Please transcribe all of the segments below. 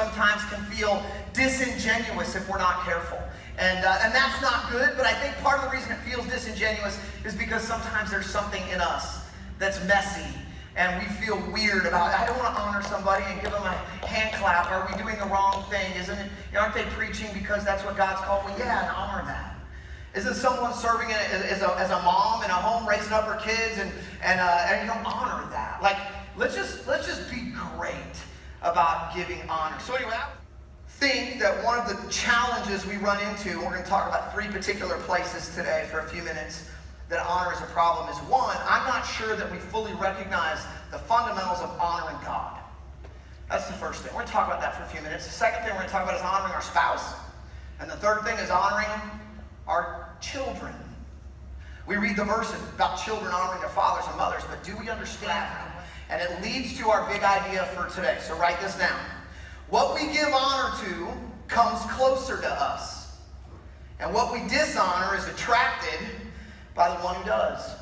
sometimes can feel disingenuous if we're not careful. And that's not good, but I think part of the reason it feels disingenuous is because sometimes there's something in us that's messy, and we feel weird about it. I don't want to honor somebody and give them a hand clap. Are we doing the wrong thing? Aren't they preaching because that's what God's called? Well, yeah, and honor that. Isn't someone serving as a mom in a home, raising up her kids, and honor that? Like, let's just be great about giving honor. So anyway, I think that one of the challenges we run into, and we're going to talk about 3 particular places today for a few minutes, that honor is a problem is, one, I'm not sure that we fully recognize the fundamentals of honoring God. That's the first thing. We're going to talk about that for a few minutes. The second thing we're going to talk about is honoring our spouse. And the third thing is honoring our children. We read the verses about children honoring their fathers and mothers, but do we understand? And it leads to our big idea for today. So write this down. What we give honor to comes closer to us. And what we dishonor is attracted by the one who does.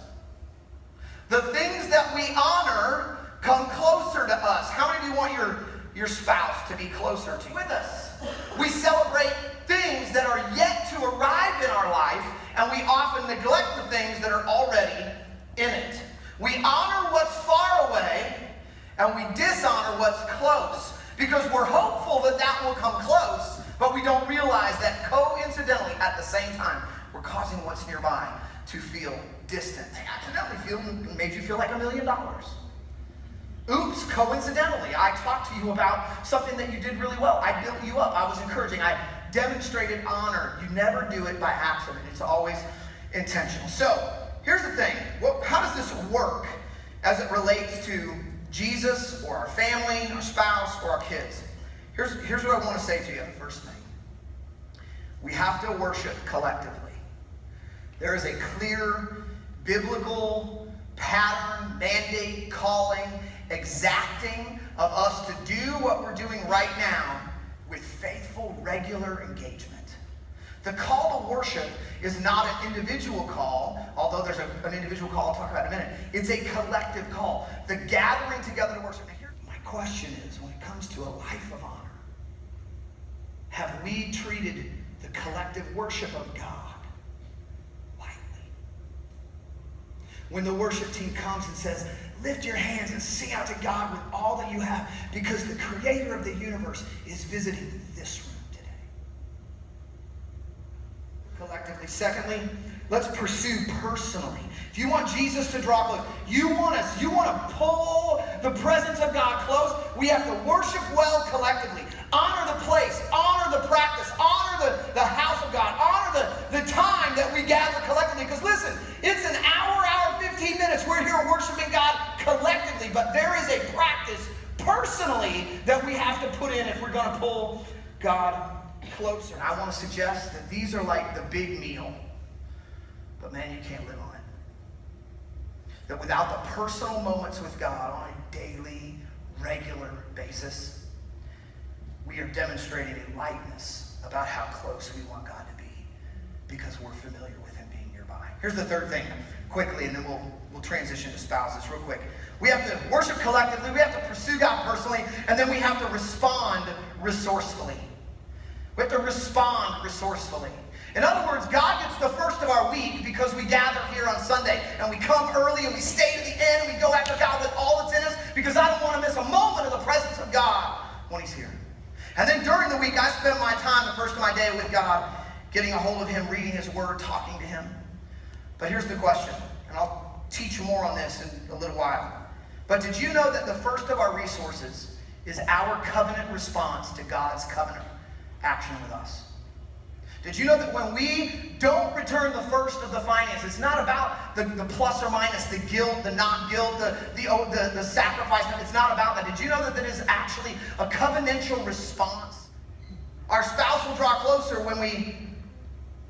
The things that we honor come closer to us. How many of you want your spouse to be closer to you? With us. We celebrate things that are yet to arrive in our life, and we often neglect the things that are already in it. We honor what's far away, and we dishonor what's close, because we're hopeful that that will come close, but we don't realize that coincidentally, at the same time, we're causing what's nearby to feel distant. They accidentally made you feel like $1 million. Oops, coincidentally, I talked to you about something that you did really well. I built you up. I was encouraging. I demonstrated honor. You never do it by accident. It's always intentional. So, here's the thing. How does this work as it relates to Jesus or our family, our spouse, or our kids? Here's what I want to say to you, the first thing. We have to worship collectively. There is a clear biblical pattern, mandate, calling, exacting of us to do what we're doing right now with faithful, regular engagement. The call to worship is not an individual call, although there's an individual call I'll talk about in a minute. It's a collective call. The gathering together to worship. Now, here's my question is, when it comes to a life of honor, have we treated the collective worship of God lightly? When the worship team comes and says, lift your hands and sing out to God with all that you have, because the creator of the universe is visiting this room today. Collectively. Secondly, let's pursue personally. If you want Jesus to draw close, you want to pull the presence of God close, we have to worship well collectively. Honor the place, honor the practice, honor the house of God, honor the time that we gather collectively. Because listen, it's an hour 15 minutes. We're here worshiping God collectively, but there is a practice personally that we have to put in if we're going to pull God closer. I want to suggest that these are like the big meal, but man, you can't live on it. That without the personal moments with God on a daily, regular basis, we are demonstrating a lightness about how close we want God to be because we're familiar with him being nearby. Here's the third thing, quickly, and then we'll transition to spouses real quick. We have to worship collectively, we have to pursue God personally, and then we have to respond resourcefully. We have to respond resourcefully. In other words, God gets the first of our week because we gather here on Sunday, and we come early, and we stay to the end, and we go after God with all that's in us, because I don't want to miss a moment of the presence of God when he's here. And then during the week, I spend my time, the first of my day with God, getting a hold of him, reading his word, talking to him. But here's the question, and I'll teach more on this in a little while. But did you know that the first of our resources is our covenant response to God's covenant action with us? Did you know that when we don't return the first of the finances, it's not about the plus or minus, the guilt, the not guilt, the sacrifice. It's not about that. Did you know that that is actually a covenantal response? Our spouse will draw closer when we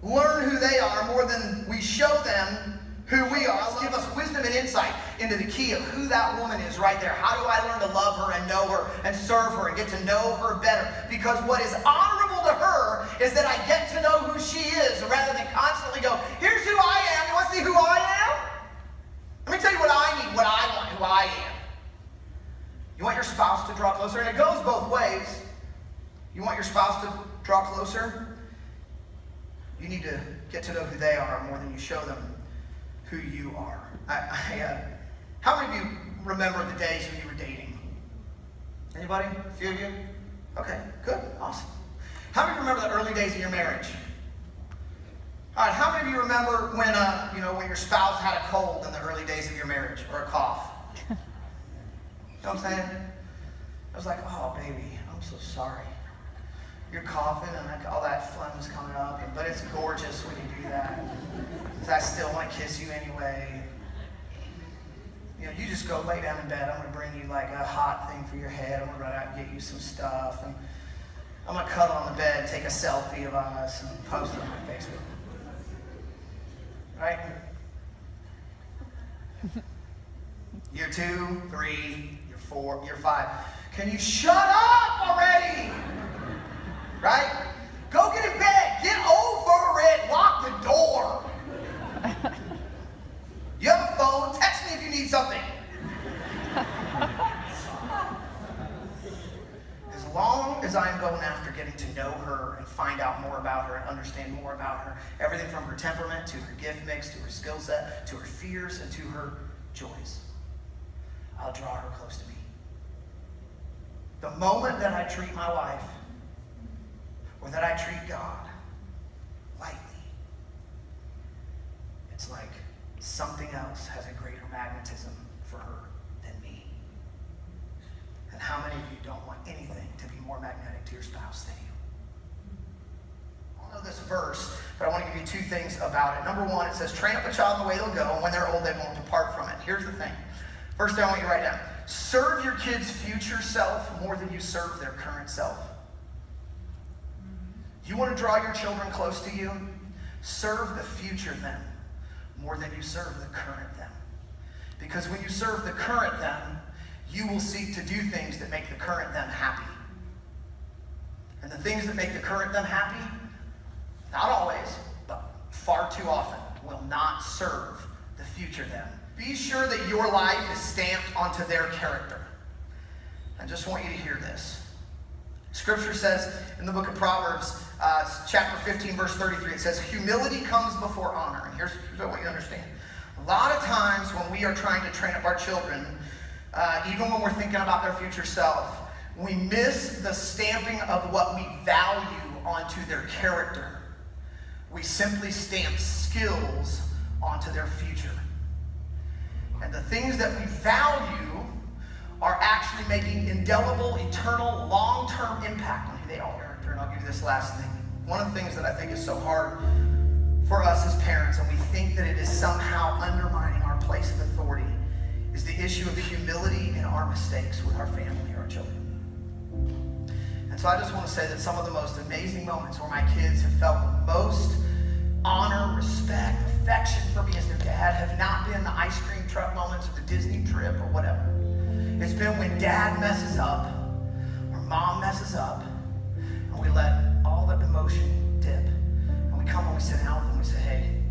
learn who they are more than we show them who we are. It'll give us wisdom and insight into the key of who that woman is right there. How do I learn to love her and know her and serve her and get to know her better? Because what is honorable to her is that I get to know who she is rather than constantly go, here's who I am. You want to see who I am? Let me tell you what I need, what I want, who I am. You want your spouse to draw closer? And it goes both ways. You want your spouse to draw closer? You need to get to know who they are more than you show them who you are. How many of you remember the days when you were dating? Anybody? A few of you? Okay, good, awesome. How many remember the early days of your marriage? All right, how many of you remember when when your spouse had a cold in the early days of your marriage, or a cough? You know what I'm saying? I was like, oh baby, I'm so sorry. You're coughing and all that phlegm is coming up, but it's gorgeous when you do that. Because I still want to kiss you anyway. You just go lay down in bed. I'm going to bring you like a hot thing for your head. I'm going to run out and get you some stuff. And I'm going to cuddle on the bed, take a selfie of us, and post it on my Facebook. Right? Year 2, 3, year 4, year 5. Can you shut up already? Right? Go get in bed. Get over it. Lock the door. You have a phone. Text me if you need something. As long as I'm going after getting to know her and find out more about her and understand more about her, everything from her temperament to her gift mix to her skill set to her fears and to her joys, I'll draw her close to me. The moment that I treat my wife or that I treat God lightly, it's like something else has a greater magnetism for her than me. And how many of you don't want anything to be more magnetic to your spouse than you? I don't know this verse, but I want to give you 2 things about it. Number 1, it says, train up a child in the way they'll go, and when they're old, they won't depart from it. Here's the thing. First thing I want you to write down. Serve your kids' future self more than you serve their current self. You want to draw your children close to you? Serve the future them more than you serve the current them. Because when you serve the current them, you will seek to do things that make the current them happy. And the things that make the current them happy, not always, but far too often, will not serve the future them. Be sure that your life is stamped onto their character. I just want you to hear this. Scripture says in the book of Proverbs, chapter 15, verse 33, it says, humility comes before honor. And here's what I want you to understand. A lot of times when we are trying to train up our children, even when we're thinking about their future self, we miss the stamping of what we value onto their character. We simply stamp skills onto their future. And the things that we value are actually making indelible, eternal, long-term impact on who they are. And I'll give you this last thing. One of the things that I think is so hard for us as parents, and we think that it is somehow undermining our place of authority, is the issue of humility in our mistakes with our family or our children. And so I just want to say that some of the most amazing moments where my kids have felt the most honor, respect, affection for me as their dad have not been the ice cream truck moments or the Disney trip or whatever. It's been when dad messes up or mom messes up and we let all the emotion dip. And we come and we sit down with them and we say, hey,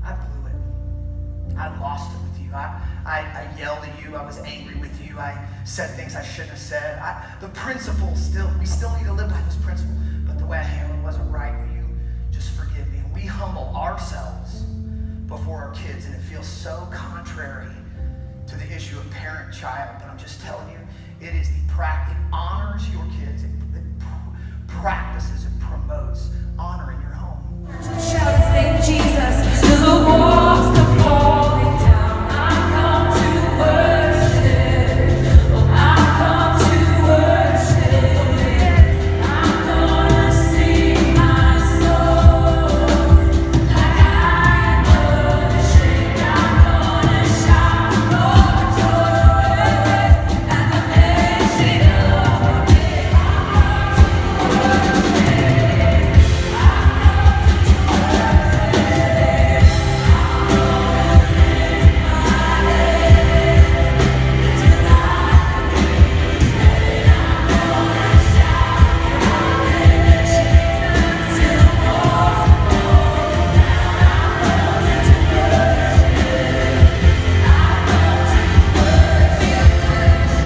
I blew it. I lost it with you. I yelled at you. I was angry with you. I said things I shouldn't have said. The principles we still need to live by this principle. But the way I handled it wasn't right. Will you just forgive me? And we humble ourselves before our kids, and it feels so contrary to the issue of parent-child. But I'm just telling you, it is it honors your kids. It practices